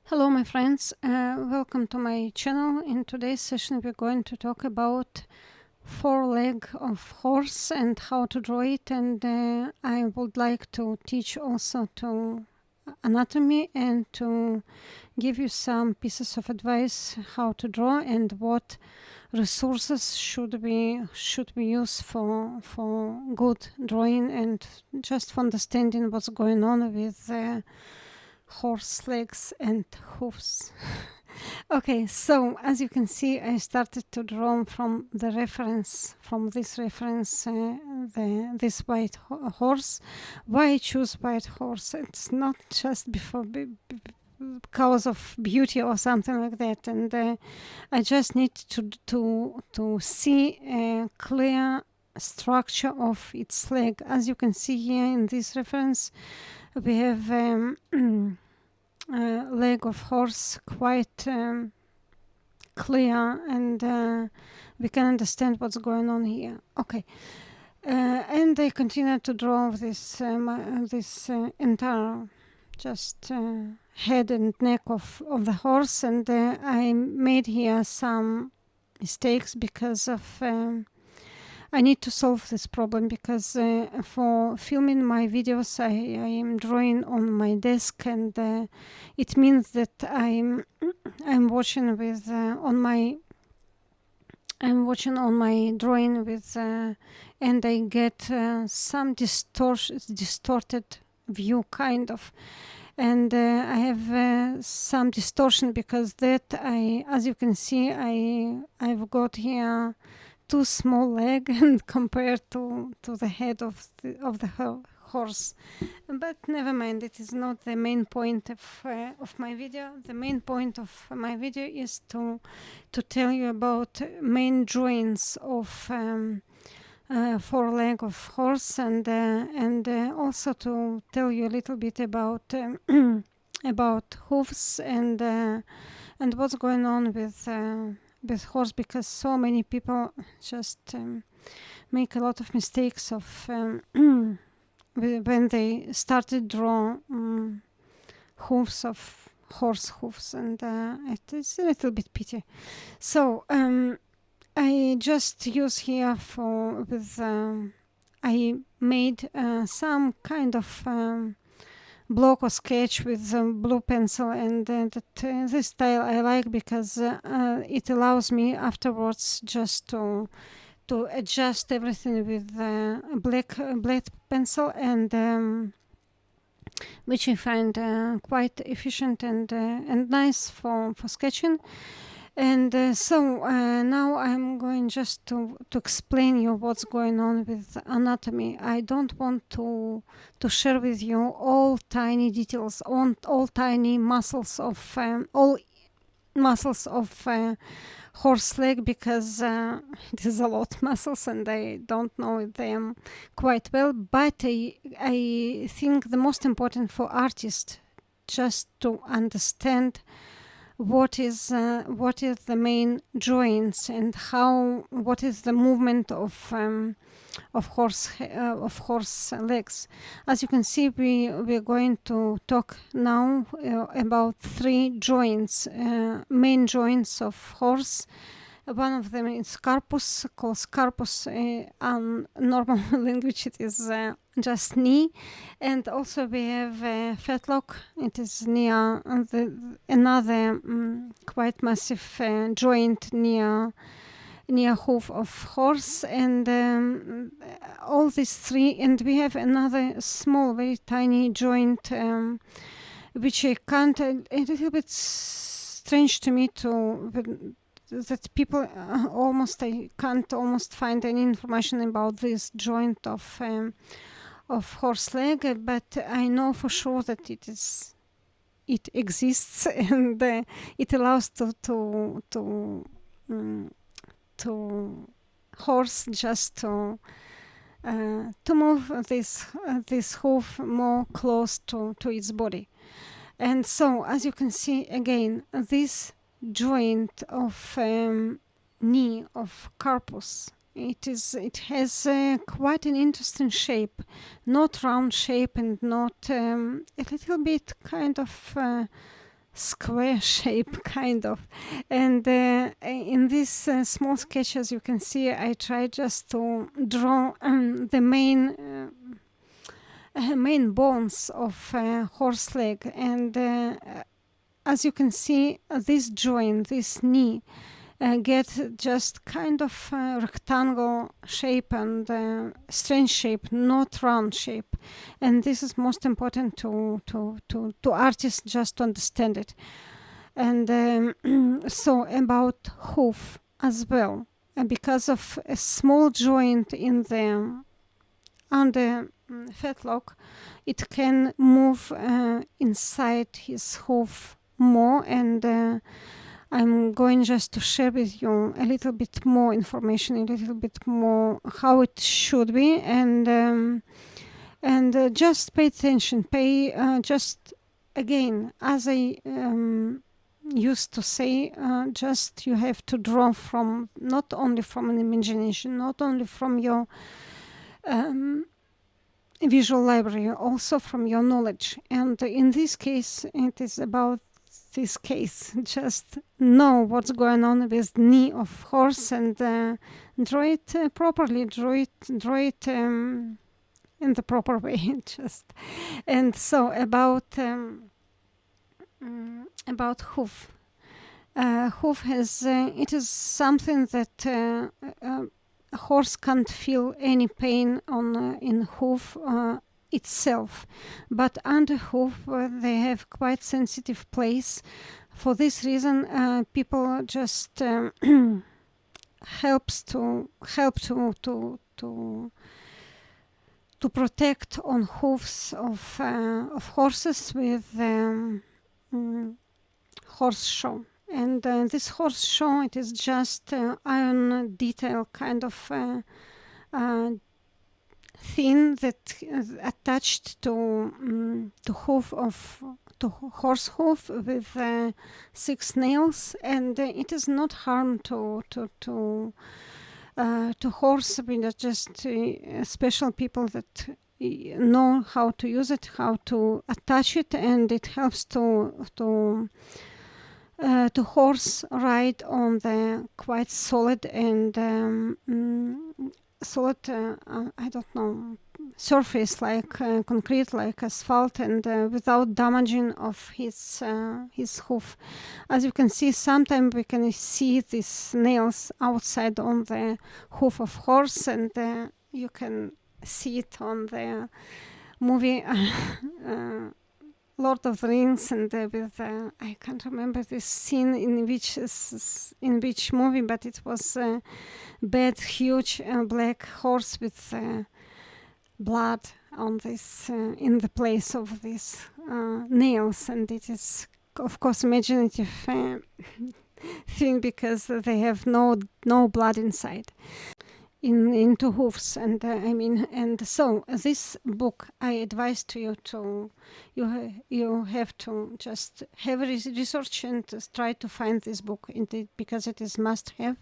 Hello, my friends. Welcome to my channel. In today's session, we're going to talk about foreleg of horse and how to draw it. And I would like to teach also to anatomy and to give you some pieces of advice how to draw and what resources should we use for good drawing and just for understanding what's going on with horse legs and hoofs. Okay, so as you can see, I started to draw from this reference, this white horse. Why I choose white horse? It's not just because of beauty or something like that, and I just need to see a clear structure of its leg. As you can see here in this reference, we have leg of horse quite clear, and we can understand what's going on here. Okay, and I continue to draw this entire just head and neck of the horse, and I made here some mistakes because of I need to solve this problem because for filming my videos I am drawing on my desk, and it means that I'm watching with on my drawing with and I get some distorted view kind of, and I have some distortion because as you can see, I've got here too small leg and compared to the head of the horse. But never mind, it is not the main point of my video. The main point of my video is to tell you about main joints of foreleg of horse, and also to tell you a little bit about about hoofs and what's going on with horse, because so many people just make a lot of mistakes of when they started draw hoofs of horse hoofs, and it is a little bit pity. So I just use here I made some kind of block or sketch with blue pencil, and this style I like because it allows me afterwards just to adjust everything with black pencil, and which I find quite efficient and nice for sketching. And so now I'm going just to explain you what's going on with anatomy. I don't want to share with you all tiny details on all tiny muscles of horse leg, because it is a lot of muscles and I don't know them quite well. But I think the most important for artists just to understand what is the main joints and what is the movement of horse legs. As you can see, we're going to talk now about three joints, main joints of horse. One of them is carpus, called carpus. On normal language, it is just knee, and also we have fetlock. It is near another quite massive joint near hoof of horse, and all these three. And we have another small, very tiny joint, which I can't. A little bit strange to me that people I can't almost find any information about this joint of horse leg, but I know for sure that it exists, and it allows to horse just to move this hoof more close to its body. And so, as you can see, again, this joint of knee of carpus, it has quite an interesting shape, not round shape and not a little bit kind of square shape, kind of. And in these small sketches, you can see I try just to draw the main bones of horse leg. And as you can see, this joint, this knee, get just kind of rectangle shape and strange shape, not round shape. And this is most important to artists just to understand it. And so about hoof as well, and because of a small joint in the under fetlock, it can move inside his hoof more. And I'm going just to share with you a little bit more information, a little bit more how it should be, and just pay attention. Just again, as I used to say, just you have to draw from not only from an imagination, not only from your visual library, also from your knowledge. And in this case, it is about this case. Just know what's going on with the knee of horse and draw it properly, draw it in the proper way. Just and so about hoof. Hoof has it is something that a horse can't feel any pain on in hoof itself, but under hoof they have quite sensitive place. For this reason, people just help to protect on hoofs of horses with horseshoe. And this horseshoe, it is just iron detail kind of thin that attached to hoof of to horse hoof with 6 nails, and it is not harm to horse. We are just special people that know how to use it, how to attach it, and it helps to horse ride on the quite solid and solid, I don't know, surface like concrete, like asphalt, and without damaging of his hoof. As you can see, sometimes we can see these nails outside on the hoof of horse, and you can see it on the movie Lord of the Rings, and with I can't remember this scene in which movie, but it was a bad, huge black horse with blood on this in the place of these nails, and it is of course imaginative thing because they have no blood inside. Into hoofs, and and so this book I advise to you to you have to just have research and try to find this book because it is must have,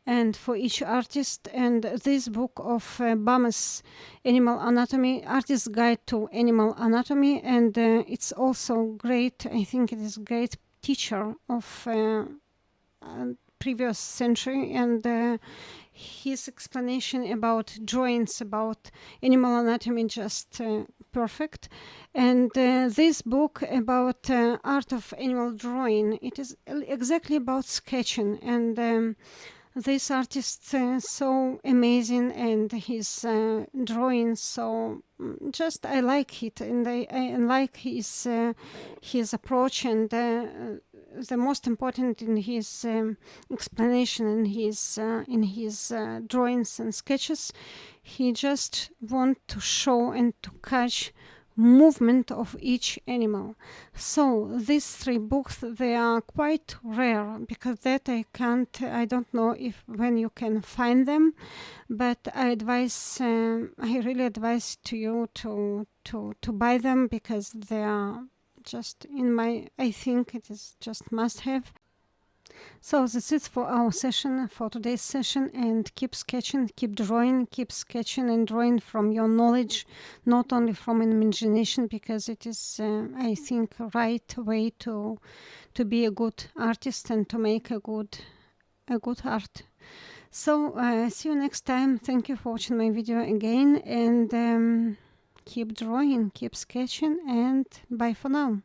and for each artist. And this book of Bammes, Animal Anatomy, Artist's Guide to Animal Anatomy, and it's also great. I think it is great teacher of previous century, and his explanation about joints, about animal anatomy, just perfect. And this book about art of animal drawing, it is exactly about sketching, and this artist so amazing, and his drawings so just I like it, and I like his approach, and the most important in his explanation and in his drawings and sketches, he just want to show and to catch movement of each animal. So these 3 books, they are quite rare, because that I don't know if when you can find them, but I really advise to you to buy them, because they are just I think it is just must have. So that's it for our session, for today's session, and keep sketching, keep drawing, keep sketching and drawing from your knowledge, not only from imagination, because it is, I think, right way to be a good artist and to make a good art. So see you next time. Thank you for watching my video again, and keep drawing, keep sketching, and bye for now.